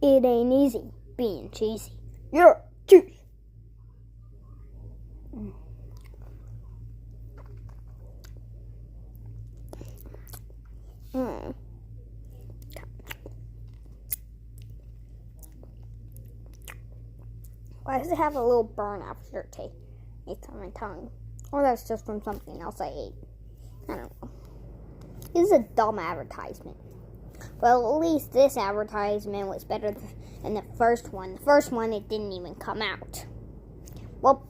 It ain't easy being cheesy. You're cheese. Why does it have a little burn aftertaste on my tongue? Or that's just from something else I ate. I don't know. This is a dumb advertisement. Well, at least this advertisement was better than the first one. The first one, it didn't even come out. Well,